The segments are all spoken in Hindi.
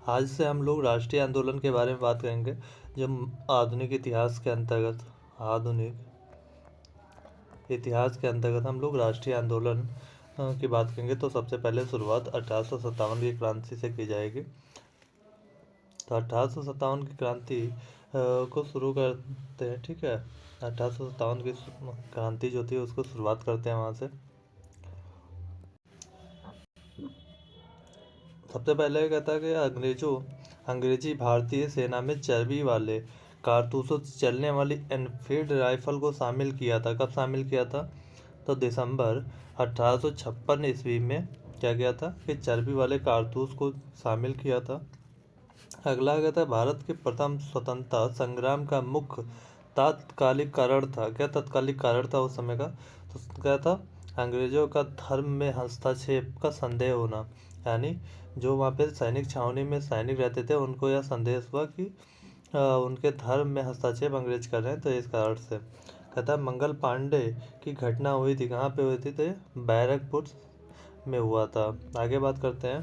आज से हम लोग राष्ट्रीय आंदोलन के बारे में बात करेंगे। जब आधुनिक इतिहास के अंतर्गत हम लोग राष्ट्रीय आंदोलन की बात करेंगे तो सबसे पहले शुरुआत 1857 की क्रांति से की जाएगी। तो 1857 की क्रांति को शुरू करते हैं। ठीक है, 1857 की क्रांति जो थी उसको शुरुआत करते हैं वहाँ से। सबसे पहले कहता है कि अंग्रेजी भारतीय सेना में चर्बी वाले कारतूसों से चलने वाली एनफील्ड राइफल को शामिल किया था। कब शामिल किया था? तो दिसंबर 1856 ईस्वी में क्या किया था कि चर्बी वाले कारतूस को शामिल किया था। अगला कहता है भारत के प्रथम स्वतंत्रता संग्राम का मुख्य तात्कालिक कारण था। क्या तात्कालिक कारण था उस समय का? तो क्या था? अंग्रेजों का धर्म में हस्तक्षेप का संदेह होना। यानी जो वहाँ पे सैनिक छावनी में सैनिक रहते थे उनको यह संदेह हुआ कि उनके धर्म में हस्तक्षेप अंग्रेज कर रहे हैं। तो इस कारण से कहता है मंगल पांडे की घटना हुई थी। कहाँ पे हुई थी? तो बैरकपुर में हुआ था। आगे बात करते हैं।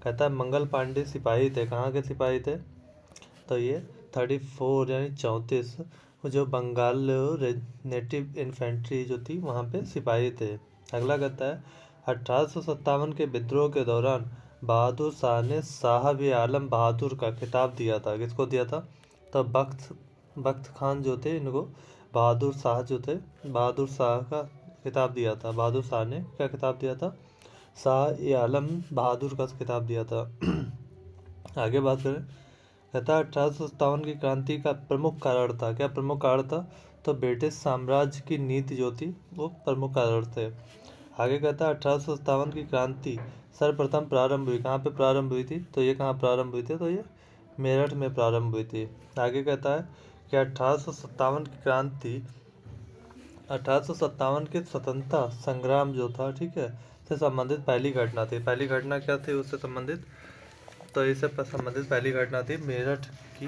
कहता है मंगल पांडे सिपाही थे। कहाँ के सिपाही थे? तो ये 34 यानी 34 जो बंगाल नेटिव इन्फेंट्री जो थी वहाँ पे सिपाही थे। अगला कहता है 1857 के विद्रोह के दौरान बहादुर शाह ने साहब ए आलम बहादुर का खिताब दिया था। किसको दिया था? तो बख्त खान जो थे इनको बहादुर शाह जो थे बहादुर शाह का खिताब दिया था। बहादुर शाह ने क्या खिताब दिया था? शाह ए आलम बहादुर का खिताब दिया था। आगे बात करें। कहता है 1857 की क्रांति का प्रमुख कारण था। क्या प्रमुख कारण था? तो ब्रिटिश साम्राज्य की नीति जो थी वो प्रमुख कारण थे। आगे कहता है 1857 की क्रांति सर्वप्रथम प्रारंभ हुई। कहाँ पे प्रारंभ हुई थी? तो ये कहाँ प्रारंभ हुई थी? तो ये मेरठ में प्रारंभ हुई थी। आगे कहता है कि 1857 की क्रांति 1857 के स्वतंत्रता संग्राम जो था, ठीक है, से संबंधित पहली घटना थी। पहली घटना क्या थी उससे संबंधित? तो इससे संबंधित पहली घटना थी मेरठ की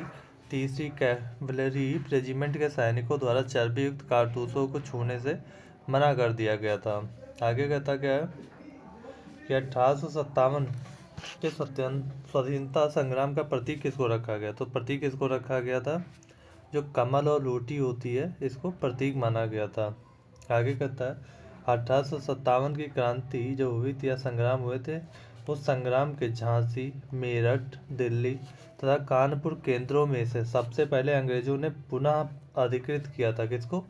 3री कैवलरी रेजिमेंट के सैनिकों द्वारा चर्बी युक्त कारतूसों को छूने से मना कर दिया गया था। आगे कहता क्या है कि 1857 के स्वाधीनता संग्राम का प्रतीक किसको रखा गया? तो प्रतीक किसको रखा गया था? जो कमल और रोटी होती है इसको प्रतीक माना गया था। आगे कहता है 1857 की क्रांति जो हुई थी या संग्राम हुए थे उस संग्राम के झांसी, मेरठ, दिल्ली तथा कानपुर केंद्रों में से सबसे पहले अंग्रेजों ने पुनः अधिकृत किया था। किसको?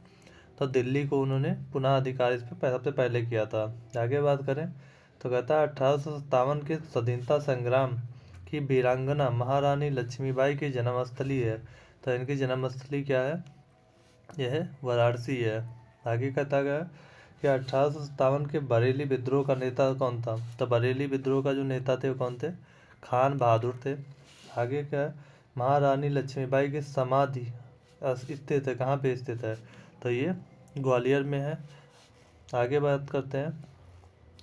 तो दिल्ली को उन्होंने पुनः अधिकार इस पर सबसे पहले किया था। आगे बात करें तो कहता है 1857 के स्वतंत्रता संग्राम की वीरांगना महारानी लक्ष्मीबाई की जन्मस्थली है। तो इनकी जन्मस्थली क्या है? यह वाराणसी है। आगे कहता गया कि 1857 के बरेली विद्रोह का नेता कौन था? तो बरेली विद्रोह का जो नेता थे वो कौन थे? खान बहादुर थे। आगे क्या है? महारानी लक्ष्मीबाई की समाधि स्थित है। कहाँ पे स्थित है? तो ये ग्वालियर में है। आगे बात करते हैं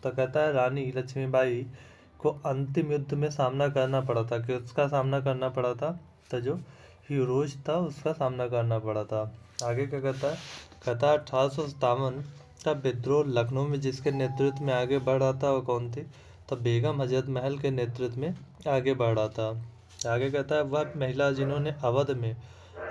तो कहता है रानी लक्ष्मीबाई को अंतिम युद्ध में सामना करना पड़ा था। कि उसका सामना करना पड़ा था? तो जो हीरोज था उसका सामना करना पड़ा था। आगे क्या कहता है? कहता है 1857 का विद्रोह लखनऊ में जिसके नेतृत्व में आगे बढ़ रहा था वो कौन थी? तो बेगम हजरत महल के नेतृत्व में आगे बढ़ रहा था। आगे कहता है वह महिला जिन्होंने अवध में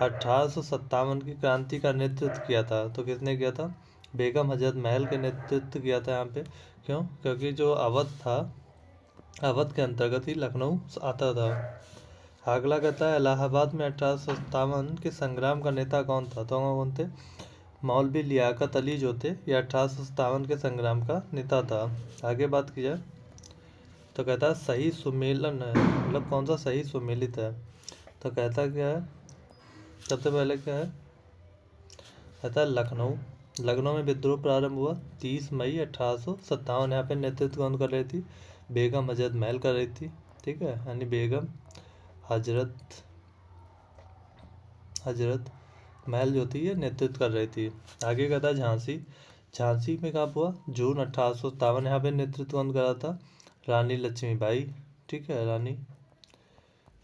1857 की क्रांति का नेतृत्व किया था। तो किसने किया था? बेगम हजरत महल के नेतृत्व किया था यहाँ पे। क्यों? क्योंकि जो अवध था, अवध के अंतर्गत ही लखनऊ आता था। अगला कहता है इलाहाबाद में 1857 के संग्राम का नेता कौन था? तो कौन थे? मौलवी लियाकत अली जो थे ये 1857 के संग्राम का नेता था। आगे बात की जाए तो कहता है सही सुमेलन है, मतलब कौन सा सही सुमेलित है? तो कहता क्या है? सबसे पहले क्या है? कहता है लखनऊ में विद्रोह प्रारंभ हुआ 30 मई 1857। यहाँ पे नेतृत्व कौन कर रही थी? बेगम हजरत महल कर रही थी। ठीक है, यानी बेगम हजरत महल जो थी ये नेतृत्व कर रही थी। आगे कहता है झांसी में कब हुआ? जून 1857। यहाँ पे नेतृत्व कौन कर रहा था? रानी लक्ष्मीबाई। ठीक है, रानी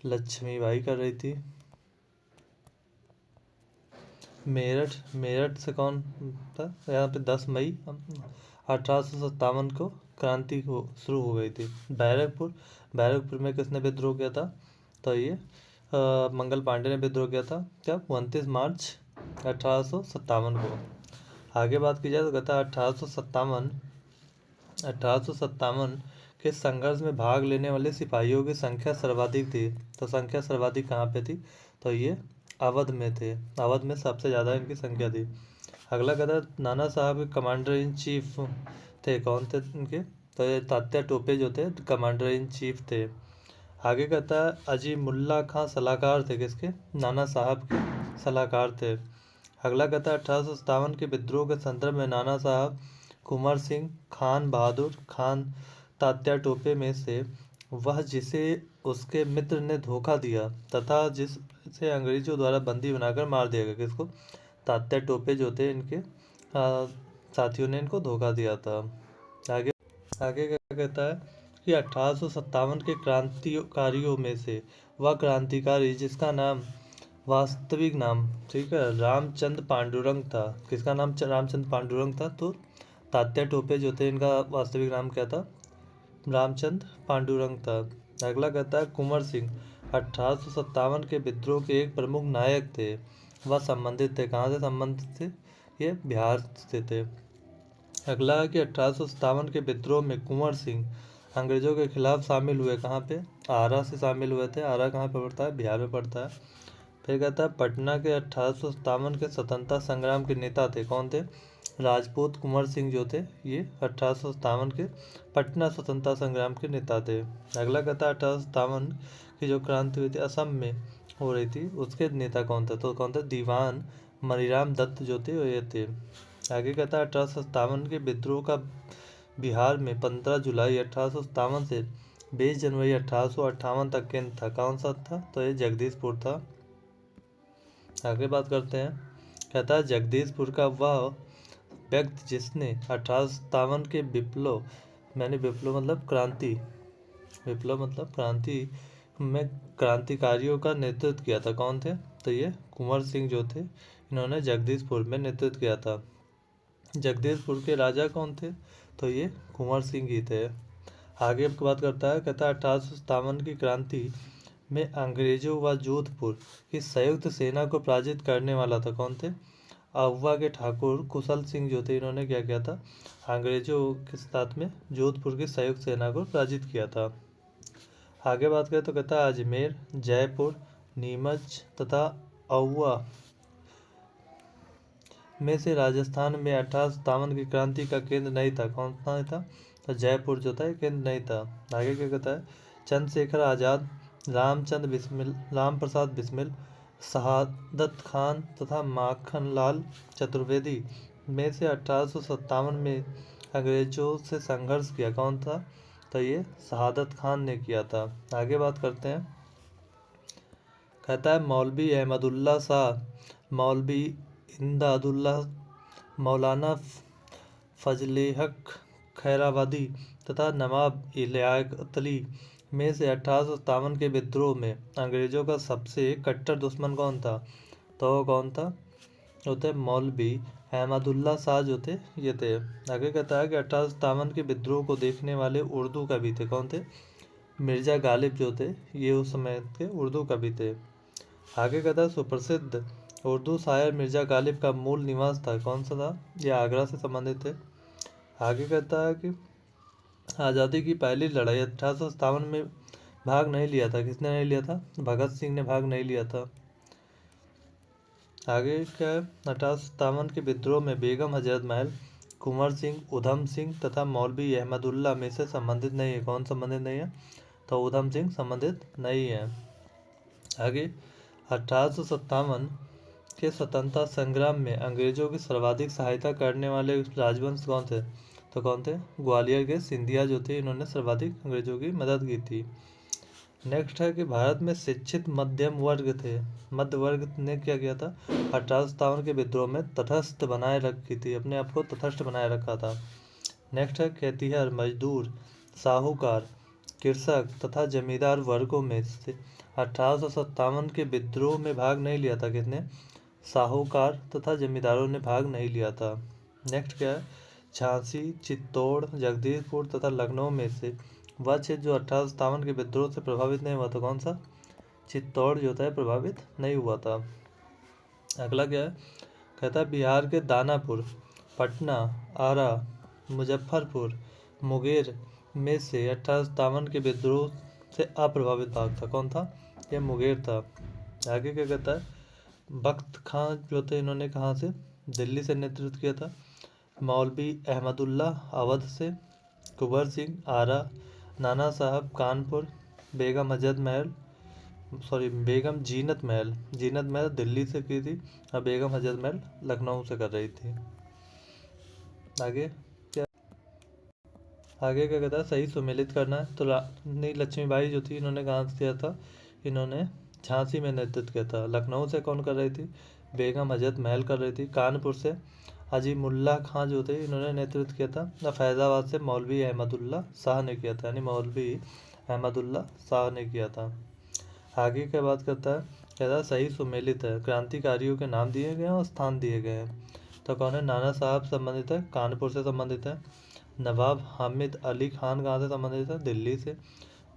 लक्ष्मीबाई कर रही थी। मेरठ से कौन था? यहाँ पे 10 मई 1857 को क्रांति को शुरू हो गई थी। बैरकपुर में किसने विद्रोह किया था? तो ये मंगल पांडे ने विद्रोह किया था। क्या? 29 मार्च 1857 को। आगे बात की जाए तो कहता है 1857 के संघर्ष में भाग लेने वाले सिपाहियों की संख्या सर्वाधिक थी। तो संख्या सर्वाधिक कहाँ पे थी? तो ये अवध में थे। अवध में सबसे ज़्यादा इनकी संख्या थी। अगला कहता है नाना साहब कमांडर इन चीफ थे। कौन थे इनके? तो ये तात्या टोपे जो थे कमांडर इन चीफ थे। आगे कहता है अजीमुल्ला खां सलाहकार थे। किसके? नाना साहब के सलाहकार थे। अगला कहता है 1857 के विद्रोह के संदर्भ में नाना साहब कुंवर सिंह, खान बहादुर खान, तात्या टोपे में से वह जिसे उसके मित्र ने धोखा दिया तथा जिसे अंग्रेजों द्वारा बंदी बनाकर मार दिया गया। किसको? तात्या टोपे जो थे इनके साथियों ने इनको धोखा दिया था। आगे क्या कहता है कि 1857 के क्रांतिकारियों में से वह क्रांतिकारी जिसका नाम वास्तविक नाम, ठीक है, रामचंद्र पांडुरंग था। किसका नाम रामचंद्र पांडुरंग था? तो तात्या टोपे जो थे इनका वास्तविक नाम क्या था? रामचंद्र पांडुरंग था। अगला कहता है कुंवर सिंह 1857 के विद्रोह के एक प्रमुख नायक थे। वह संबंधित थे। कहाँ से संबंधित थे? ये बिहार से थे। अगला है कि 1857 के विद्रोह में कुंवर सिंह अंग्रेजों के खिलाफ शामिल हुए। कहाँ पे? आरा से शामिल हुए थे। आरा कहाँ पे पड़ता है? बिहार में पड़ता है। फिर कहता है पटना के 1857 के स्वतंत्रता संग्राम के नेता थे। कौन थे? राजपूत कुंवर सिंह जो थे ये 1857 के पटना स्वतंत्रता संग्राम के नेता थे। अगला कहता है 1857 की जो क्रांति हुई थी असम में हो रही थी उसके नेता कौन थे? तो कौन थे? दीवान मनीराम दत्त जो थे ये थे। आगे कहता है 1857 के विद्रोह का बिहार में 15 जुलाई 1857 से 20 जनवरी 1858 तक केंद्र था। कौन सा था? तो ये जगदीशपुर था। आगे बात करते हैं। कहता है जगदीशपुर का वह व्यक्ति जिसने 1857 के विप्लव मतलब क्रांति में क्रांतिकारियों का नेतृत्व किया था। कौन थे? तो ये कुंवर सिंह जो थे इन्होंने जगदीशपुर में नेतृत्व किया था। जगदीशपुर के राजा कौन थे? तो ये कुंवर सिंह ही थे। आगे बात करता है। कहता है 1857 की क्रांति में अंग्रेजों व जोधपुर की संयुक्त सेना को पराजित करने वाला था। कौन थे? अहुआ के ठाकुर कुशल सिंह जो थे इन्होंने क्या किया था? अंग्रेजों के साथ में जोधपुर की संयुक्त सेना को पराजित किया था। आगे बात करें तो कहता है अजमेर, जयपुर, नीमच तथा अहुआ में से राजस्थान में 1857 की क्रांति का केंद्र नहीं था। कौन सा नहीं था? तो जयपुर जो था केंद्र नहीं था। आगे क्या कहता है चंद्रशेखर आज़ाद, राम प्रसाद बिस्मिल, शहादत खान तथा माखनलाल चतुर्वेदी में से 1857 में अंग्रेजों से संघर्ष किया। कौन था? तो ये शहादत खान ने किया था। आगे बात करते हैं। कहता है मौलवी अहमदुल्ला शाह, मौलवी इमदादुल्ला, मौलाना फजलेहक खैराबादी तथा नवाब इलियाकत अली में से 1857 के विद्रोह में अंग्रेजों का सबसे कट्टर दुश्मन कौन था? तो वो कौन था? वो थे मौलवी अहमदुल्ला शाह जो थे ये थे। आगे कहता है कि 1857 के विद्रोह को देखने वाले उर्दू कवि थे। कौन थे? मिर्जा गालिब जो थे ये उस समय के उर्दू कवि थे। आगे कहता है सुप्रसिद्ध उर्दू शायर मिर्जा गालिब का मूल निवास था। कौन सा था? ये आगरा से संबंधित थे। आगे कहता है कि आज़ादी की पहली लड़ाई 1857 में भाग नहीं लिया था। किसने नहीं लिया था? भगत सिंह ने भाग नहीं लिया था। आगे क्या है 1857 के विद्रोह में बेगम हजरत महल, कुंवर सिंह, उधम सिंह तथा मौलवी अहमदुल्ला में से संबंधित नहीं है। कौन संबंधित नहीं है? तो उधम सिंह संबंधित नहीं है। आगे 1857 के स्वतंत्रता संग्राम में अंग्रेजों की सर्वाधिक सहायता करने वाले राजवंश कौन थे? तो कौन थे? ग्वालियर के सिंधिया जो थे इन्होंने सर्वाधिक अंग्रेजों की मदद की थी। नेक्स्ट है कि भारत में शिक्षित मध्य वर्ग ने क्या किया था? 1857 के विद्रोह में तटस्थ बनाए रखी थी, अपने आप को तटस्थ बनाए रखा था। नेक्स्ट है खेतिहर, मजदूर, साहूकार, कृषक तथा जमींदार वर्गों में से 1857 के विद्रोह में भाग नहीं लिया था। किसने? साहूकार तथा जमींदारों ने भाग नहीं लिया था। नेक्स्ट क्या है? झांसी, चित्तौड़, जगदीशपुर तथा लखनऊ में से वह क्षेत्र जो 1857 के विद्रोह से प्रभावित नहीं हुआ था, कौन सा? चित्तौड़ जो था प्रभावित नहीं हुआ था। अगला क्या है? कहता है बिहार के दानापुर, पटना, आरा, मुजफ्फरपुर, मुंगेर में से 1857 के विद्रोह से अप्रभावित भाग था, कौन था? यह मुंगेर था। आगे क्या कहता है? बख्त खां जो थे इन्होंने कहाँ से? दिल्ली से नेतृत्व किया था। मौलवी अहमदुल्ला अवध से, कुंवर सिंह आरा, नाना साहब कानपुर, बेगम जीनत महल दिल्ली से की थी और बेगम हजरत महल लखनऊ से कर रही थी। आगे क्या कहता है? सही सुमेलित करना है। तो रानी लक्ष्मीबाई जो थी इन्होंने कहाँ से किया था? इन्होंने झांसी में नेतृत्व किया था। लखनऊ से कौन कर रही थी? बेगम हजरत महल कर रही थी। कानपुर से अजीमुल्ला खां जो थे इन्होंने नेतृत्व किया था। फैज़ाबाद से मौलवी अहमदुल्ला शाह ने किया था, यानी मौलवी अहमदुल्ला शाह ने किया था। आगे क्या बात करता है? कहता है सही सुमेलित है, क्रांतिकारियों के नाम दिए गए हैं और स्थान दिए गए हैं। तो कौन है? नाना साहब संबंधित है, कानपुर से संबंधित है। नवाब हामिद अली खान कहाँ से संबंधित है? दिल्ली से।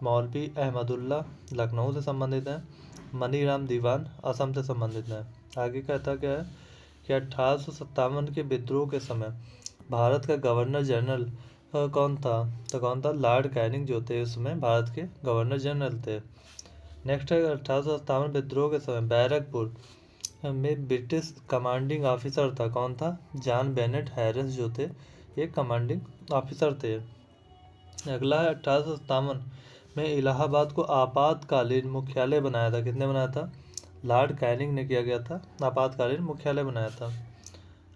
मौलवी अहमदुल्ला लखनऊ से संबंधित है। मनीराम दीवान असम से संबंधित है। आगे कहता क्या है कि 1857 के विद्रोह के समय भारत का गवर्नर जनरल कौन था? तो कौन था? लॉर्ड कैनिंग जो थे उसमें भारत के गवर्नर जनरल थे। नेक्स्ट है 1857 विद्रोह के समय बैरकपुर में ब्रिटिश कमांडिंग ऑफिसर था, कौन था? जॉन बेनेट हैरिस जो थे ये कमांडिंग ऑफिसर थे। अगला है 1857 में इलाहाबाद को आपातकालीन मुख्यालय बनाया था, किसने बनाया था? लॉर्ड कैनिंग ने किया गया था, आपातकालीन मुख्यालय बनाया था।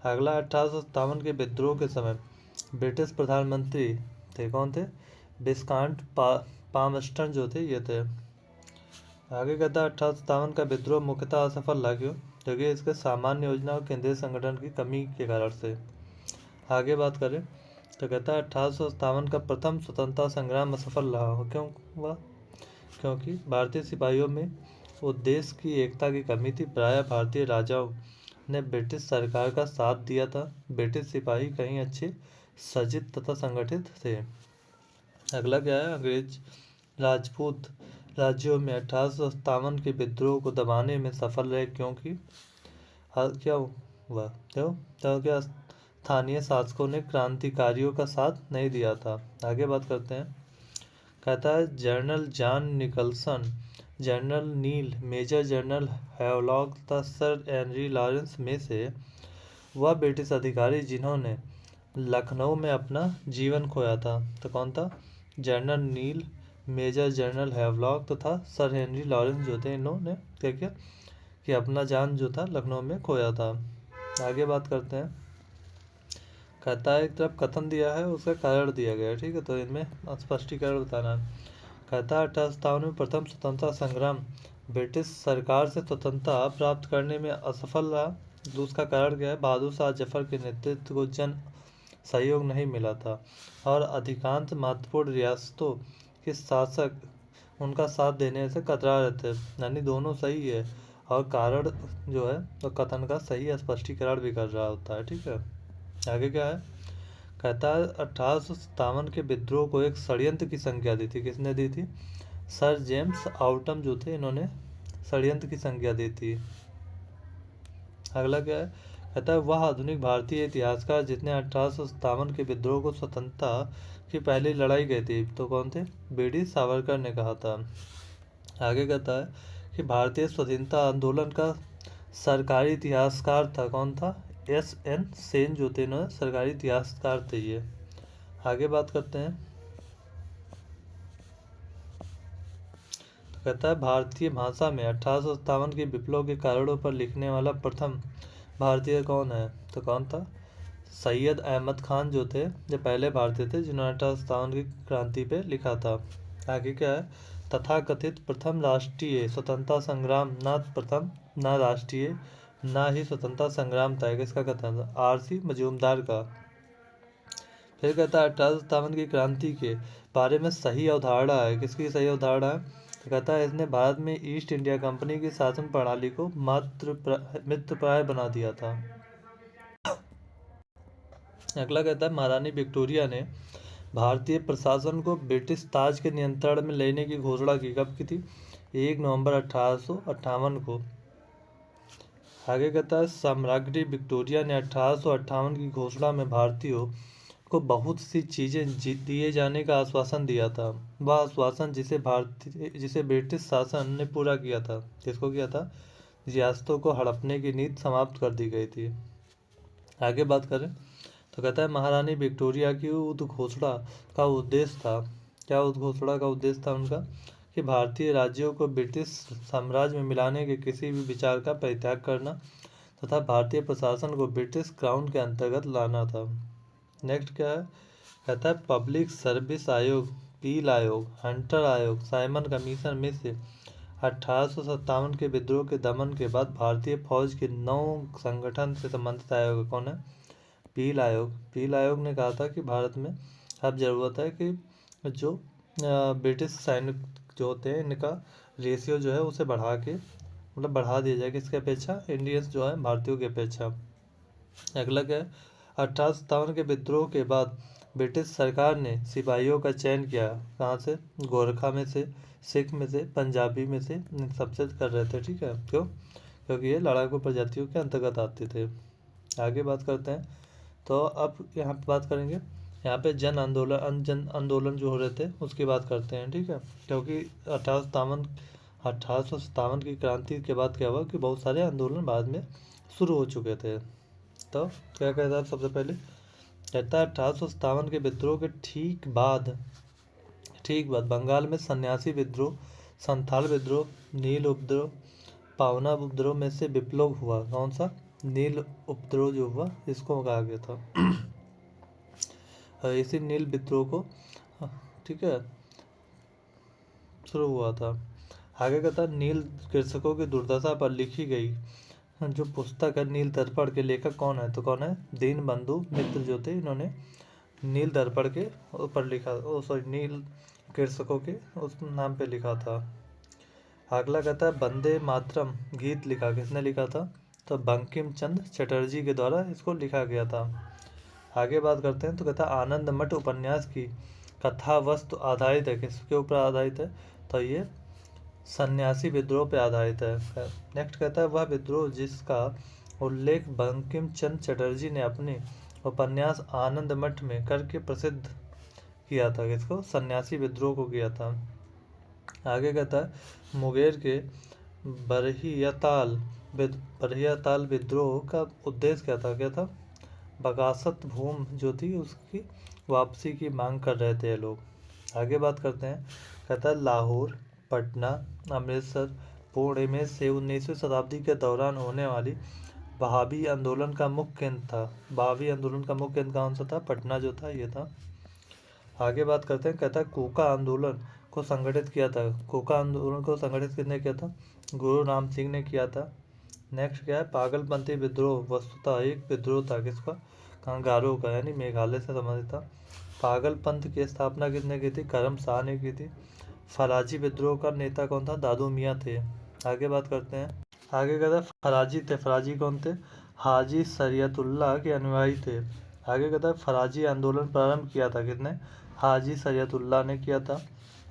अगला 1857 के विद्रोह के समय ब्रिटिश प्रधानमंत्री थे, कौन थे? विस्काउंट पामस्टन जो थे ये थे। आगे कहता है 1857 का विद्रोह मुख्यतः असफल रहा, क्यों? क्योंकि इसके सामान्य योजना और केंद्रीय संगठन की कमी के कारण से। आगे बात करें तो कहता है 1857 का प्रथम स्वतंत्रता संग्राम असफल रहा हो, क्यों हुआ? क्योंकि भारतीय सिपाहियों में उद्देश्य की एकता की कमी थी। प्रायः भारतीय राजाओं ने ब्रिटिश सरकार का साथ दिया था। ब्रिटिश सिपाही कहीं अच्छे सज्जित तथा संगठित थे। अगला क्या है? अंग्रेज राजपूत राज्यों में 1857 के विद्रोह को दबाने में सफल रहे, क्योंकि क्या हुआ? तो क्या स्थानीय शासकों ने क्रांतिकारियों का साथ नहीं दिया था। आगे बात करते हैं। कहता है जनरल जॉन निकलसन, जनरल नील, मेजर जनरल हैवलॉक तथा सर हेनरी लॉरेंस में से वह ब्रिटिश अधिकारी जिन्होंने लखनऊ में अपना जीवन खोया था, तो कौन था? जनरल नील, मेजर जनरल हैवलॉक तथा सर हेनरी लॉरेंस जो थे इन्होंने क्या किया कि अपना जान जो था लखनऊ में खोया था। आगे बात करते हैं। कहता है एक तरफ कथन दिया है उसका कारण दिया गया है, ठीक है, तो इनमें स्पष्टीकरण बताना है। कहता है 1857 में प्रथम स्वतंत्रता संग्राम ब्रिटिश सरकार से स्वतंत्रता प्राप्त करने में असफल रहा। दूसरा कारण क्या है? बहादुर शाह जफर के नेतृत्व को जन सहयोग नहीं मिला था और अधिकांश महत्वपूर्ण रियासतों के शासक उनका साथ देने से कतरा रहे थे। यानी दोनों सही है और कारण जो है तो कथन का सही स्पष्टीकरण भी कर रहा होता है, ठीक है। आगे क्या है? कहता है 1857 के विद्रोह को एक षड्यंत्र की संज्ञा दी थी, किसने दी थी? सर जेम्स आउटम जो थे इन्होंने षड्यंत्र की संज्ञा दी थी। अगला क्या है? कहता है वह आधुनिक भारतीय इतिहासकार जिसने 1857 के विद्रोह को स्वतंत्रता की पहली लड़ाई गई थी, तो कौन थे? बीडी सावरकर ने कहा था। आगे कहता है कि भारतीय स्वतंत्रता आंदोलन का सरकारी इतिहासकार था, कौन था? एस.एन. सेन जो थे इन्होंने सरकारी इतिहासकार थे ये। आगे बात करते हैं। तो कहता है भारतीय भाषा में 1857 के विप्लव के कारणों पर लिखने वाला प्रथम भारतीय कौन है? तो कौन था? सैयद अहमद खान जो थे जो पहले भारतीय थे जिन्होंने 1857 की क्रांति पे लिखा था। आगे क्या है? तथाकथित प्रथम राष्ट्रीय स्वतंत्रता संग्राम न राष्ट्रीय ना ही स्वतंत्रता संग्राम था, किसका कथन था? आर.सी. मजूमदार का। फिर कहता है 1857 की क्रांति के बारे में सही अवधारणा है, किसकी सही अवधारणा है? तो कहता है इसने भारत में ईस्ट इंडिया कंपनी की शासन प्रणाली को मित्रप्राय बना दिया था। अगला कहता है महारानी विक्टोरिया ने भारतीय प्रशासन को ब्रिटिश ताज के नियंत्रण में लेने की घोषणा की। कब की थी? 1 नवंबर 1858 को। आगे कहता है सम्राज्ञी विक्टोरिया ने 1858 की घोषणा में भारतीयों को बहुत सी चीज़ें दिए जाने का आश्वासन दिया था। वह आश्वासन जिसे ब्रिटिश शासन ने पूरा किया था। किसको किया था? रियासतों को हड़पने की नीति समाप्त कर दी गई थी। आगे बात करें तो कहता है महारानी विक्टोरिया की उद्घोषणा का उद्देश्य था। क्या उद्घोषणा का उद्देश्य था उनका? कि भारतीय राज्यों को ब्रिटिश साम्राज्य में मिलाने के किसी भी विचार का परित्याग करना तथा भारतीय प्रशासन को ब्रिटिश क्राउन के अंतर्गत लाना था। नेक्स्ट क्या है? कहता है पब्लिक सर्विस आयोग, पील आयोग, हंटर आयोग, साइमन कमीशन में से 1857 के विद्रोह के दमन के बाद भारतीय फौज के 9 संगठन से संबंधित आयोग कौन है? पील आयोग। पील आयोग ने कहा था कि भारत में अब ज़रूरत है कि जो ब्रिटिश सैनिक जो होते हैं इनका रेशियो जो है उसे बढ़ा के मतलब बढ़ा दिया जाए। किसके अपेक्षा? इंडियंस जो है भारतीयों की अपेक्षा। अगला क्या है? 1857 के विद्रोह के बाद ब्रिटिश सरकार ने सिपाहियों का चयन किया। कहाँ से? गोरखा में से, सिख में से, पंजाबी में से, इन सबसे कर रहे थे। ठीक है, क्यों? क्योंकि ये लड़ाकू प्रजातियों के अंतर्गत आते थे। आगे बात करते हैं तो अब यहाँ पे बात करेंगे, यहाँ पे जन आंदोलन जो हो रहे थे उसकी बात करते हैं। ठीक है, क्योंकि 1857 की क्रांति के बाद क्या हुआ कि बहुत सारे आंदोलन बाद में शुरू हो चुके थे। तो क्या कहता है? सबसे पहले कहता है 1857 के विद्रोह के ठीक बाद बंगाल में सन्यासी विद्रोह, संथाल विद्रोह, नील उपद्रव, पावना उपद्रव में से विप्लव हुआ। कौन सा? नील उपद्रव जो हुआ इसको कहा गया था। इसी नील विद्रोह को ठीक है शुरू हुआ था। आगे कहता है नील कृषकों की दुर्दशा पर लिखी गई जो पुस्तक है नील दर्पण के लेखक कौन है? तो कौन है? दीन बंधु मित्र जो थे, इन्होंने नील दर्पण के ऊपर लिखा, नील कृषकों के उस नाम पे लिखा था। अगला कहता है वंदे मातरम गीत लिखा। किसने लिखा था? तो बंकिम चंद्र चटर्जी के द्वारा इसको लिखा गया था। आगे बात करते हैं तो कहता है आनंद मठ उपन्यास की कथा वस्तु आधारित है। किसके ऊपर आधारित है? तो ये सन्यासी विद्रोह पे आधारित है। नेक्स्ट कहता है वह विद्रोह जिसका उल्लेख बंकिम चंद्र चटर्जी ने अपने उपन्यास आनंद मठ में करके प्रसिद्ध किया था। किसको? सन्यासी विद्रोह को किया था। आगे कहता है मुंगेर के बरहियाताल विद्रोह का उद्देश्य क्या था? क्या था? बगासत भूमि जो थी उसकी वापसी की मांग कर रहे थे लोग। आगे बात करते हैं, कहता है लाहौर, पटना, अमृतसर, पुणे में से 19वीं शताब्दी के दौरान होने वाली वहाबी आंदोलन का मुख्य केंद्र था। वहाबी आंदोलन का मुख्य केंद्र कौन सा था? पटना जो था ये था। आगे बात करते हैं, कहता है कोका आंदोलन को संगठित किया था। कोका आंदोलन को संगठित किसने किया था? गुरु राम सिंह ने किया था। नेक्स्ट क्या है? पागलपंथी विद्रोह वस्तुतः एक विद्रोह था। किसका? कंगारों का, यानी मेघालय से संबंधित था। पागलपंथ की स्थापना किसने की थी? करम शाह ने की थी। फराजी विद्रोह का नेता कौन था? दादू मियाँ थे। आगे बात करते हैं, आगे कहता है फराजी थे। फराजी कौन थे? हाजी शरीयतुल्लाह के अनुयायी थे। आगे कहता है फराजी आंदोलन प्रारंभ किया था किसने? हाजी शरीयतुल्लाह ने किया था।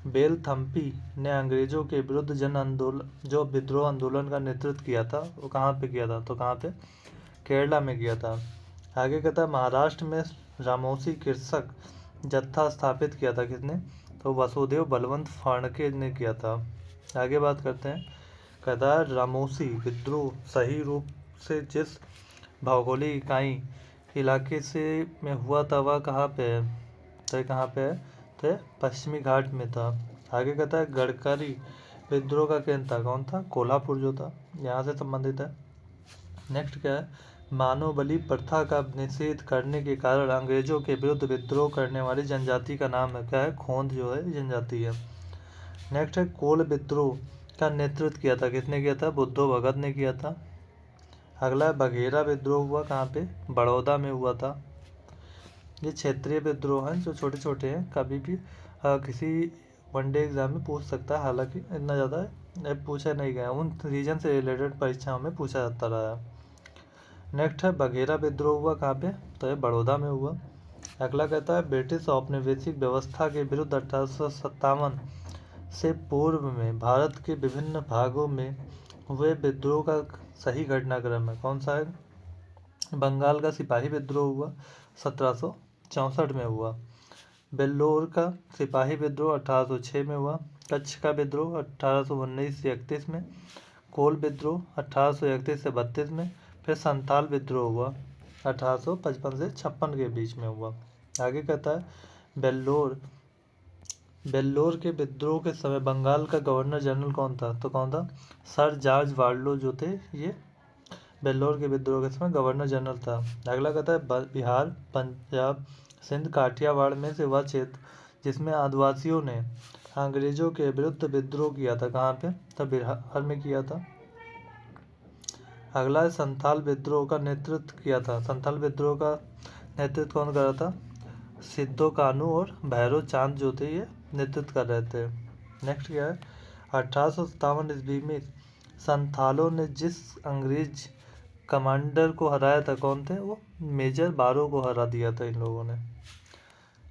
बेलथम्पी ने अंग्रेजों के विरुद्ध जन आंदोलन जो विद्रोह आंदोलन का नेतृत्व किया था वो कहाँ पे किया था? तो कहाँ पे? केरला में किया था। आगे कहता है महाराष्ट्र में रामोसी कृषक जत्था स्थापित किया था। किसने? तो वसुदेव बलवंत फाड़के ने किया था। आगे बात करते हैं, कहता है रामोसी विद्रोह सही रूप से जिस भौगोलिक इकाई इलाके से में हुआ था वह कहाँ पे है? तो कहाँ पे है? तो पश्चिमी घाट में था। आगे कहता है गडकरी विद्रोह का केंद्र था। कौन था? कोल्हापुर जो था, यहाँ से संबंधित है। नेक्स्ट क्या है? मानव बलि प्रथा का निषेध करने के कारण अंग्रेजों के विरुद्ध विद्रोह करने वाली जनजाति का नाम है क्या है? खोंद जो है जनजाति है। नेक्स्ट है कोल विद्रोह का नेतृत्व किया था। किसने किया था? बुद्धो भगत ने किया था। अगला बघेरा विद्रोह हुआ कहाँ पे? बड़ौदा में हुआ था। ये क्षेत्रीय विद्रोह हैं जो छोटे छोटे हैं, कभी भी किसी वनडे एग्जाम में पूछ सकता है, हालांकि इतना ज़्यादा पूछा नहीं गया, उन रीजन से रिलेटेड परीक्षाओं में पूछा जाता रहा है। नेक्स्ट है बघेरा विद्रोह हुआ कहाँ पे, तो ये बड़ौदा में हुआ। अगला कहता है ब्रिटिश औपनिवेशिक व्यवस्था के विरुद्ध 1857 से पूर्व में भारत के विभिन्न भागों में हुए विद्रोह का सही घटनाक्रम है, कौन सा है। बंगाल का सिपाही विद्रोह हुआ 1764 में हुआ। बेल्लोर का सिपाही विद्रोह 1806 में हुआ। कच्छ का विद्रोह 1819 से 31 में। कोल विद्रोह 1831 से 32 में। फिर संथाल विद्रोह हुआ 1855 से 56 के बीच में हुआ। आगे कहता है बेल्लोर के विद्रोह के समय बंगाल का गवर्नर जनरल कौन था, तो कौन था, सर जॉर्ज वार्लो जो थे, ये बेल्लोर के विद्रोह के समय गवर्नर जनरल था। अगला कहता है बिहार, पंजाब, सिंध, काठियावाड़ में से वह क्षेत्र जिसमें आदिवासियों ने अंग्रेजों के विरुद्ध विद्रोह किया था, कहाँ पे, तब बिहार में किया था। अगला है संथाल विद्रोह का नेतृत्व किया था। संथाल विद्रोह का नेतृत्व कौन कर रहा था, सिद्धो कानू और भैरव चांद जो थे, ये नेतृत्व कर रहे थे। नेक्स्ट क्या है, 1857 ईस्वी में संथालों ने जिस अंग्रेज कमांडर को हराया था, कौन थे वो, मेजर बारो को हरा दिया था इन लोगों ने।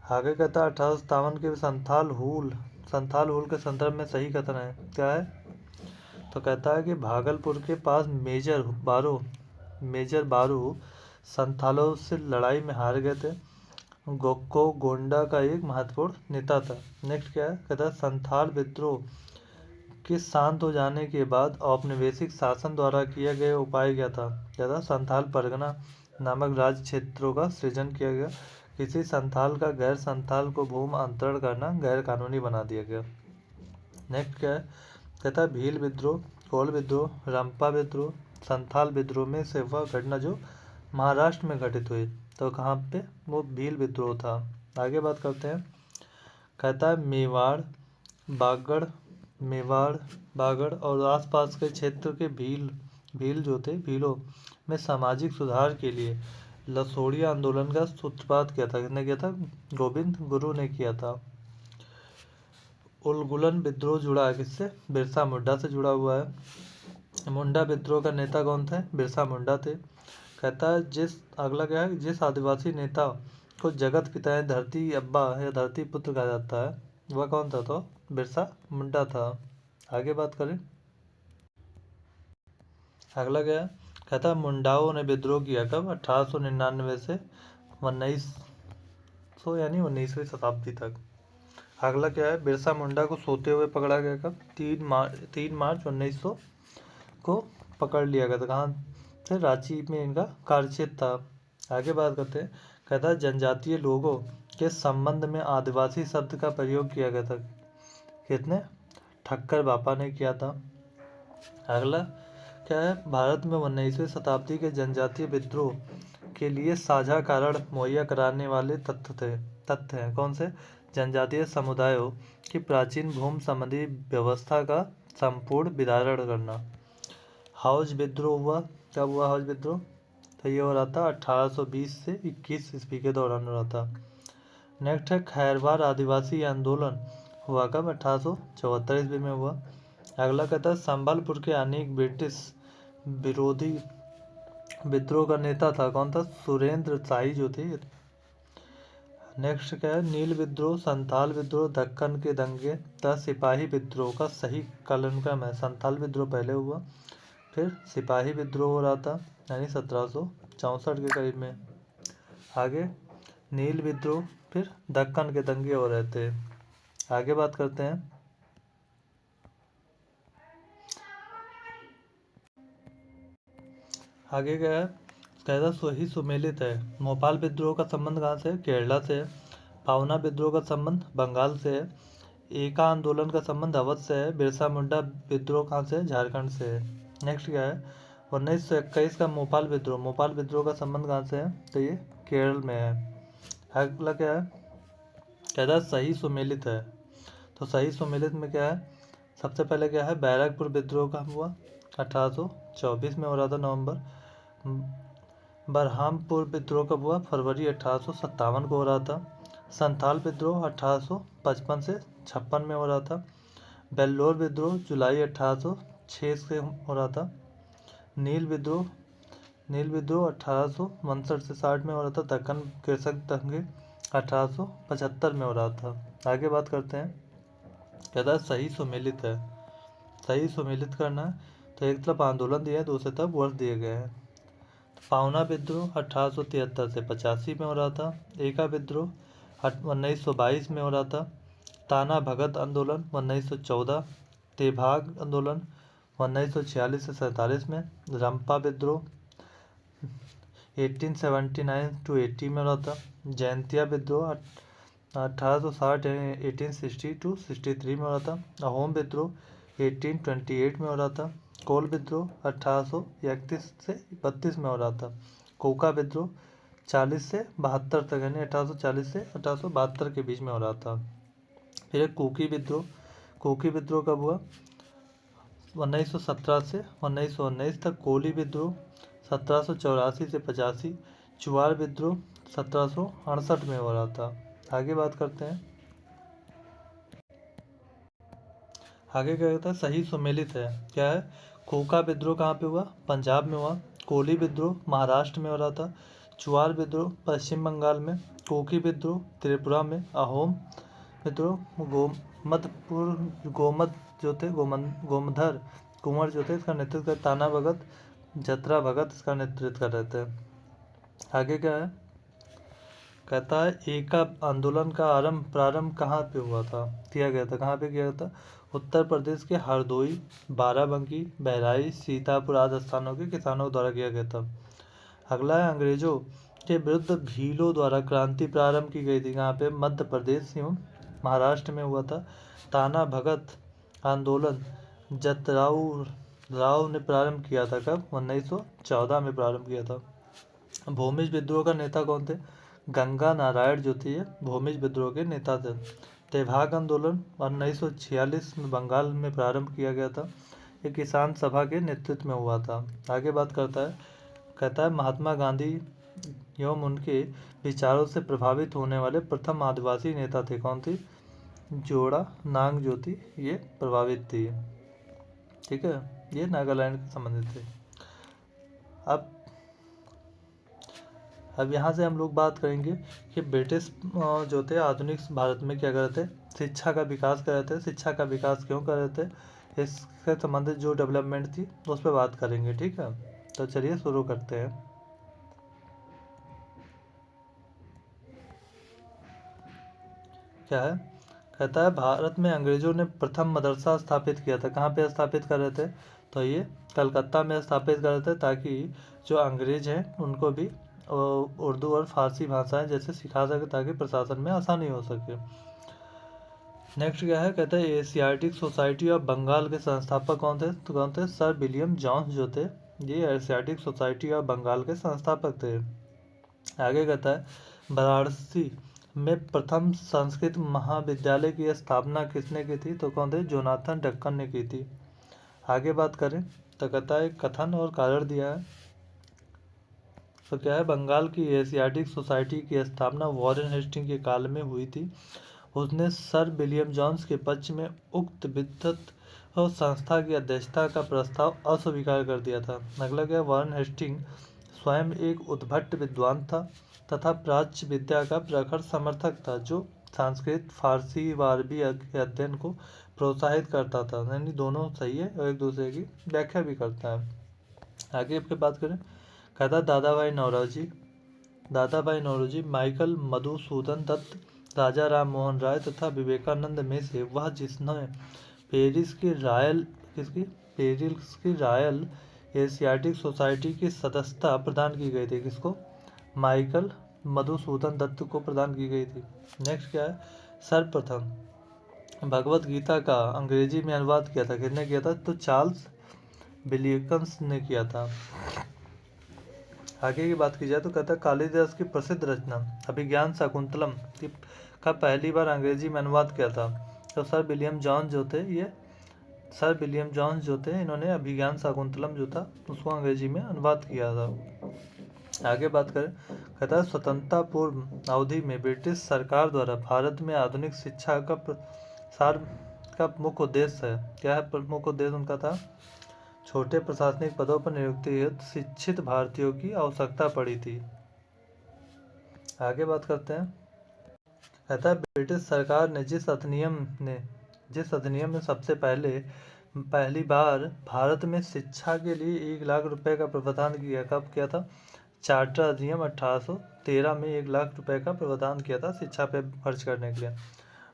आगे कहता है 1857 के संथाल हूल के संदर्भ में सही कथन है, क्या है, तो कहता है कि भागलपुर के पास मेजर बारो संथालों से लड़ाई में हार गए थे। गोक्को गोंडा का एक महत्वपूर्ण नेता था। नेक्स्ट क्या है, कहता है संथाल विद्रोह के शांत हो जाने के बाद औपनिवेशिक शासन द्वारा किया गया उपाय क्या था, क्या था, संथाल परगना नामक राज्य क्षेत्रों का सृजन किया गया। किसी संथाल का गैर संथाल को भूमि अंतरण करना गैर कानूनी बना दिया गया। नेक्स्ट क्या है, कहता है भील विद्रोह, कोल विद्रोह, रंपा विद्रोह, संथाल विद्रोह में से वह घटना जो महाराष्ट्र में घटित हुई, तो कहाँ पे, वो भील विद्रोह था। आगे बात करते हैं, कहता है मेवाड़ बागड़ और आसपास के क्षेत्र के भील जो थे, भीलों में सामाजिक सुधार के लिए लसोड़ी आंदोलन का सूत्रपात किया था, किसने किया था, गोविंद गुरु ने किया था। उलगुलन विद्रोह जुड़ा है किससे, बिरसा मुंडा से जुड़ा हुआ है। मुंडा विद्रोह का नेता कौन थे, बिरसा मुंडा थे। कहता है अगला क्या है, जिस आदिवासी नेता को जगत पिता या धरती अब्बा या धरती पुत्र कहा जाता है, वह कौन था, तो बिरसा मुंडा था। आगे बात करें, अगला क्या है, कहता है मुंडाओं ने विद्रोह किया कब, 1899 से 1900 यानी 19वीं शताब्दी तक। अगला क्या है, बिरसा मुंडा को सोते हुए पकड़ा गया कब, 3 मार्च 1900 को पकड़ लिया गया था, कहाँ से, रांची में इनका कार्यक्षेत्र था। आगे बात करते हैं, कहता है जनजातीय लोगों के संबंध में आदिवासी शब्द का प्रयोग किया गया था, कितने, ठक्कर बापा ने किया था। अगला क्या है, भारत में 19वीं शताब्दी के जनजातीय विद्रोह के लिए साझा कारण मुहैया कराने वाले तथ्य हैं, कौन से, जनजातीय समुदायों की प्राचीन भूमि संबंधी व्यवस्था का संपूर्ण विदारण करना। हाउज विद्रोह हुआ, कब हुआ हाउज विद्रोह, तो ये हो रहा था 1820 से 21 ईस्वी के दौरान हो रहा था। नेक्स्ट है खैरवार आदिवासी आंदोलन हुआ कब, 1874 ईस्वी में हुआ। अगला कहता है संबलपुर के अनेक ब्रिटिश विरोधी विद्रोह का नेता था, कौन था, सुरेंद्र शाही जो थे। नेक्स्ट क्या है, नील विद्रोह, संथाल विद्रोह, दक्कन के दंगे तथा सिपाही विद्रोह का सही कालानुक्रम है। संथाल विद्रोह पहले हुआ, फिर सिपाही विद्रोह हो रहा था यानी 1764 के करीब में, आगे नील विद्रोह, फिर दक्कन के दंगे हो रहे थे। आगे बात करते हैं, आगे क्या है, कहता सही सुमेलित है। भोपाल विद्रोह का संबंध कहाँ से है, केरला से है। पावना विद्रोह का संबंध बंगाल से है। एका आंदोलन का संबंध अवध से है। बिरसा मुंडा विद्रोह कहाँ से है, झारखंड से है। नेक्स्ट क्या है, 1921 का मोपाल विद्रोह का संबंध कहाँ से है, तो ये केरल में है। अगला क्या है, कहता है सही सुमेलित है, तो सही सुमेलित में क्या है, सबसे पहले क्या है, बैरकपुर विद्रोह का हुआ 1824 में हो रहा था, नवंबर। बरहामपुर विद्रोह कब हुआ, फरवरी 1857 को हो रहा था। संथाल विद्रोह 1855 से 56 में हो रहा था। बेल्लोर विद्रोह जुलाई 1806 से हो रहा था। नील विद्रोह नील विद्रोह 1859 से 60 में हो रहा था। दक्कन कृषक दंगे 1875 में हो रहा था। आगे बात करते हैं। कहता है सही सुमेलित है, सही सुमेलित करना है। तो एक तरफ आंदोलन दिया है, दूसरी तरफ वर्ष दिए गए हैं। पावना विद्रोह 1873 से 85 में हो रहा था। एका विद्रोह 1922 में हो रहा था। ताना भगत आंदोलन 1914। तेभाग आंदोलन 1946 से 47 में। रंपा विद्रोह 1879 to 80 में हो रहा था। जयंतिया विद्रोह 1860 1860 to 63 में हो रहा था। अहोम विद्रोह 1828 में हो रहा था। कोल विद्रोह 1831 से 32 में हो रहा था। कोका विद्रोह 40 से 72 तक, यानी 1840 से 1872 के बीच में हो रहा था। फिर एक कुकी विद्रोह। कुकी विद्रोह कब हुआ? 1917 से 1919 तक। कोली विद्रोह 1784 से 85। चुआर विद्रोह 1768 में हो रहा था। आगे बात करते हैं। आगे क्या कहता है? सही सुमेलित है। क्या है? कोका विद्रोह कहाँ पे हुआ? पंजाब में हुआ। कोली विद्रोह महाराष्ट्र में हो रहा था। चुआर विद्रोह पश्चिम बंगाल में। कोकी विद्रोह त्रिपुरा में। अहोम विद्रोह गोमद जो थे, गोमधर कुंवर जो थे, इसका नेतृत्व कर ताना भगत जतरा भगत इसका नेतृत्व कर रहे थे। आगे क्या है? कहता है एका आंदोलन का प्रारंभ कहाँ पे हुआ था, किया गया था? कहाँ पे किया गया था? उत्तर प्रदेश के हरदोई, बाराबंकी, बहराइच, सीतापुर आदि स्थानों के किसानों द्वारा किया गया था। अगला है अंग्रेजों के विरुद्ध भीलों द्वारा क्रांति प्रारंभ की गई थी। कहाँ पे? मध्य प्रदेश एवं महाराष्ट्र में हुआ था। ताना भगत आंदोलन जतराव राव ने प्रारंभ किया था। कब? 1914 में प्रारंभ किया था। भूमिज विद्रोह का नेता कौन थे? गंगा नारायण जो थे, भूमिज विद्रोह के नेता थे। तेभाग आंदोलन 1946 में बंगाल में प्रारंभ किया गया था। ये किसान सभा के नेतृत्व में हुआ था। आगे बात करता है। कहता है महात्मा गांधी एवं उनके विचारों से प्रभावित होने वाले प्रथम आदिवासी नेता थे। कौन थे? जोड़ा नांग ज्योति ये प्रभावित थी। ठीक है, ये नागालैंड से संबंधित थे। अब यहाँ से हम लोग बात करेंगे कि ब्रिटिश जो थे आधुनिक भारत में क्या कर रहे थे? शिक्षा का विकास कर रहे थे। शिक्षा का विकास क्यों कर रहे थे? इससे संबंधित जो डेवलपमेंट थी उस पर बात करेंगे। ठीक है, तो चलिए शुरू करते हैं। क्या है? कहता है भारत में अंग्रेजों ने प्रथम मदरसा स्थापित किया था। कहाँ पे स्थापित कर रहे थे? तो ये कलकत्ता में स्थापित कर रहे थे, ताकि जो अंग्रेज हैं उनको भी उर्दू और फारसी भाषाएं जैसे सिखा सके, ताकि प्रशासन में आसानी हो सके। नेक्स्ट क्या है? कहते हैं एशियाटिक सोसाइटी ऑफ बंगाल के संस्थापक कौन थे? तो कौन थे? सर विलियम जॉन्स जो थे, ये एशियाटिक सोसाइटी ऑफ बंगाल के संस्थापक थे। आगे कहता है वाराणसी में प्रथम संस्कृत महाविद्यालय की स्थापना किसने की थी? तो कौन थे? जोनाथन डक्कन ने की थी। आगे बात करें तो कहता है कथन और कारण दिया है। तो क्या है? बंगाल की एशियाटिक सोसाइटी की स्थापना वॉरेन हेस्टिंग के काल में हुई थी। उसने सर विलियम जॉन्स के पक्ष में उक्त विद्वत और संस्था की अध्यक्षता का प्रस्ताव अस्वीकार कर दिया था। अगला क्या? वॉरेन हेस्टिंग स्वयं एक उद्भट विद्वान था तथा प्राच्य विद्या का प्रखर समर्थक था, जो संस्कृत, फारसी व अरबी के अध्ययन को प्रोत्साहित करता था। यानी दोनों सही है और एक दूसरे की व्याख्या भी करता है। आगे आपके बात करें। कहता दादा भाई नौरोजी माइकल मधुसूदन दत्त, राजा राम मोहन राय तथा विवेकानंद में से वह जिसने पेरिस की रॉयल एशियाटिक सोसाइटी की सदस्यता प्रदान की गई थी। किसको? माइकल मधुसूदन दत्त को प्रदान की गई थी। नेक्स्ट क्या है? सर्वप्रथम भगवत गीता का अंग्रेजी में अनुवाद किया था। किसने किया था? तो चार्ल्स विलियम्स ने किया था। आगे की बात की जाए तो कहता है कालिदास की प्रसिद्ध रचना अभिज्ञान शाकुंतलम का पहली बार अंग्रेजी में अनुवाद किया था। तो सर विलियम जॉन्स जो थे इन्होंने अभिज्ञान शाकुंतलम जो था उसको अंग्रेजी में अनुवाद किया था। आगे बात करें। कहता है स्वतंत्रता पूर्व अवधि में ब्रिटिश सरकार द्वारा भारत में आधुनिक शिक्षा का प्रसार का मुख्य उद्देश्य है। क्या है मुख्य उद्देश्य उनका था? छोटे प्रशासनिक पदों पर नियुक्ति हेतु शिक्षित भारतीयों की आवश्यकता पड़ी थी। आगे बात करते हैं। कहता है ब्रिटिश सरकार ने जिस अधिनियम में सबसे पहली बार भारत में शिक्षा के लिए 1 लाख रुपए का प्रावधान किया, कब किया था? चार्टर अधिनियम 1813 में 1 लाख रुपए का प्रावधान किया था शिक्षा पे खर्च करने के लिए।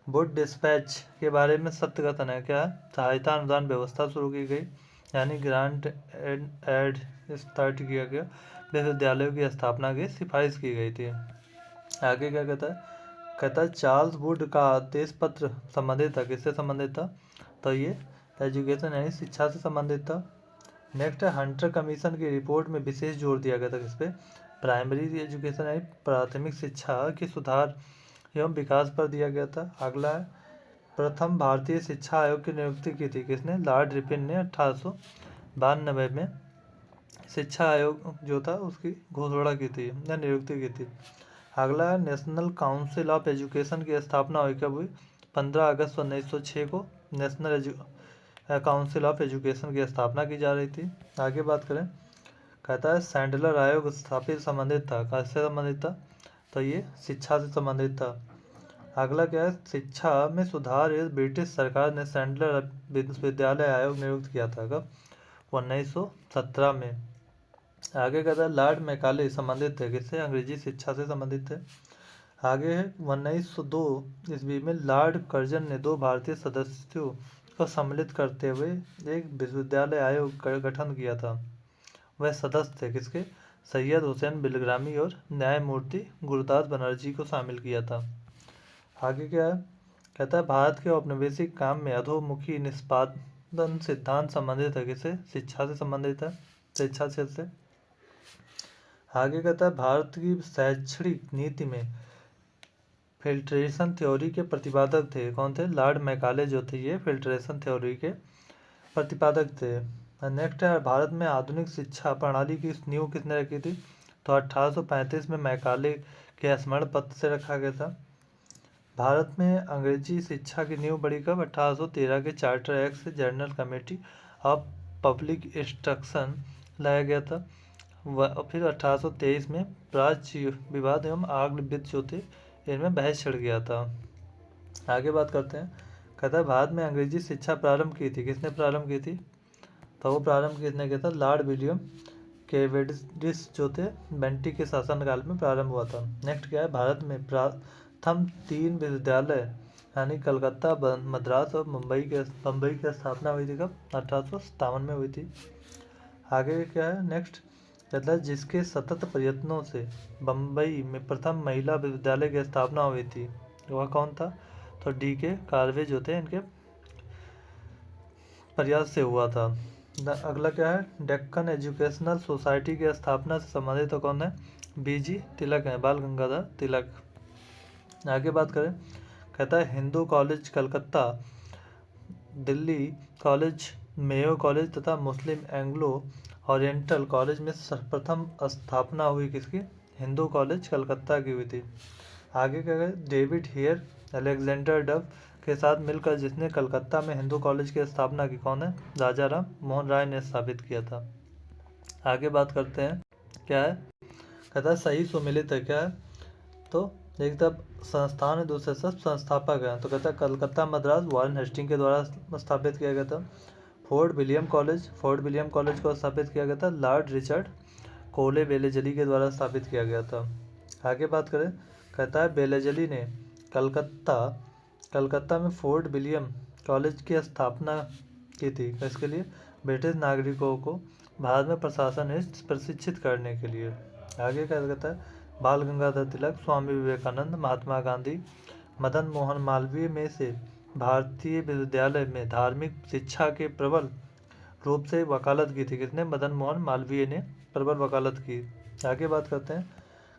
वुड डिस्पैच के बारे में सत्य कथन है, क्या है? सहायता अनुदान व्यवस्था शुरू की गई, यानी ग्रांट एंड एड स्टार्ट किया गया, विश्वविद्यालयों की स्थापना की सिफारिश की गई थी। आगे क्या कहता है चार्ल्स वुड का आदेश पत्र संबंधित था, किससे संबंधित था? तो ये एजुकेशन यानी शिक्षा से संबंधित था। नेक्स्ट है हंटर कमीशन की रिपोर्ट में विशेष जोर दिया गया था किस पे? प्राइमरी एजुकेशन यानी प्राथमिक शिक्षा के सुधार एवं विकास पर दिया गया था। अगला है प्रथम भारतीय शिक्षा आयोग की नियुक्ति की थी किसने? लॉर्ड रिपन ने 1892 में शिक्षा आयोग जो था उसकी घोषणा की थी या नियुक्ति की थी। अगला है नेशनल काउंसिल ऑफ एजुकेशन की स्थापना हुई, कब हुई? 15 अगस्त 1906 को नेशनल काउंसिल ऑफ एजुकेशन की स्थापना की जा रही थी। आगे बात करें, कहता है सैंडलर आयोग स्थापित संबंधित था, कैसे संबंधित था? तो ये शिक्षा से संबंधित था। अगला क्या है शिक्षा में सुधार हेतु ब्रिटिश सरकार ने सैंडलर विश्वविद्यालय आयोग नियुक्त किया था, कब? 1917 में। आगे कहता है लॉर्ड मैकाले संबंधित थे किससे? अंग्रेजी शिक्षा से संबंधित थे। आगे है 1902 ईस्वी में लॉर्ड कर्जन ने 2 भारतीय सदस्यों को सम्मिलित करते हुए एक विश्वविद्यालय आयोग का गठन किया था। वह सदस्य थे किसके? सैयद हुसैन बिलग्रामी और न्यायमूर्ति गुरदास बनर्जी को शामिल किया था। आगे क्या है कहता है भारत के औपनिवेशिक काम में अधोमुखी निष्पादन सिद्धांत संबंधित है किससे? शिक्षा से संबंधित है, शिक्षा क्षेत्र से। आगे कहता है भारत की शैक्षणिक नीति में फिल्ट्रेशन थ्योरी के प्रतिपादक थे, कौन थे? लॉर्ड मैकाले जो थे ये फिल्ट्रेशन थ्योरी के प्रतिपादक थे। नेक्स्ट है भारत में आधुनिक शिक्षा प्रणाली की नींव किसने रखी थी? तो 1835 में मैकाले के स्मरण पत्र से रखा गया था। भारत में अंग्रेजी शिक्षा की नींव पड़ी कब? 1813 के चार्टर एक्ट से general committee of public instruction लाया गया था। फिर 1823 में प्राच्य विवाद एवं आग्ल वित्त जो थे इनमें बहस छिड़ गया था। आगे बात करते हैं, कहता है भारत में अंग्रेजी शिक्षा प्रारंभ की थी, किसने प्रारंभ की थी? तो वो प्रारंभ किसने किया था? लॉर्ड विलियम केवेडिश जो थे बेंटी के शासनकाल में प्रारंभ हुआ था। नेक्स्ट क्या है भारत में प्रथम 3 विश्वविद्यालय यानी कलकत्ता, मद्रास और मुंबई की स्थापना हुई थी, कब? 1857 में हुई थी। आगे क्या है नेक्स्ट कहता है जिसके सतत प्रयत्नों से बम्बई में प्रथम महिला विश्वविद्यालय की स्थापना हुई थी, वह कौन था? तो D.K. कार्वे जो थे इनके प्रयास से हुआ था। अगला क्या है डेक्कन एजुकेशनल सोसाइटी की स्थापना से संबंधित तो कौन है? B.G. तिलक है, बाल गंगाधर तिलक। आगे बात करें, कहता है Hindu college Calcutta, Delhi college, Mayo college तथा मुस्लिम एंग्लो ओरिएंटल कॉलेज में सर्वप्रथम स्थापना हुई किसकी? हिंदू कॉलेज कलकत्ता की हुई थी। आगे क्या है डेविड हेयर अलेक्जेंडर डफ के साथ मिलकर जिसने कलकत्ता में हिंदू कॉलेज की स्थापना की, कौन है? राजा राम मोहन राय ने स्थापित किया था। आगे बात करते हैं, क्या है कहता है सही सुमिलित है, क्या है? तो एक तब संस्थान है, दूसरे सब संस्थापक है। तो कहता है कलकत्ता मद्रास वॉरेन हेस्टिंग के द्वारा स्थापित किया गया था। फोर्ट विलियम कॉलेज को स्थापित किया गया था लॉर्ड रिचर्ड कोले बेलेजली के द्वारा स्थापित किया गया था। आगे बात करें, कहता है बेलेजली ने कलकत्ता में फोर्ट विलियम कॉलेज की स्थापना की थी, इसके लिए ब्रिटिश नागरिकों को भारत में प्रशासन हेतु प्रशिक्षित करने के लिए। आगे क्या कहता है बाल गंगाधर तिलक, स्वामी विवेकानंद, महात्मा गांधी, मदन मोहन मालवीय में से भारतीय विश्वविद्यालय में धार्मिक शिक्षा के प्रबल रूप से वकालत की थी, किसने? मदन मोहन मालवीय ने प्रबल वकालत की। आगे बात करते हैं,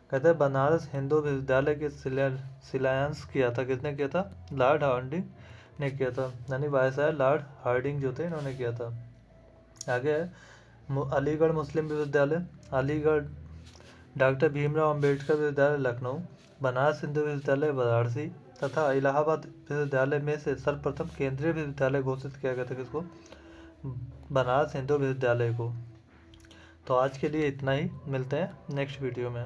कहते हैं बनारस हिंदू विश्वविद्यालय के शिलान्यास किया था, किसने किया था? लॉर्ड हार्डिंग ने किया था, यानी वायसराय लॉर्ड हार्डिंग जो थे इन्होंने किया था। आगे है अलीगढ़ मुस्लिम विश्वविद्यालय, अलीगढ़ डॉक्टर भीमराव अंबेडकर विश्वविद्यालय लखनऊ, बनारस हिंदू विश्वविद्यालय वाराणसी तथा इलाहाबाद विश्वविद्यालय में से सर्वप्रथम केंद्रीय विश्वविद्यालय घोषित किया गया था किसको? बनारस हिंदू विश्वविद्यालय को। तो आज के लिए इतना ही, मिलते हैं नेक्स्ट वीडियो में।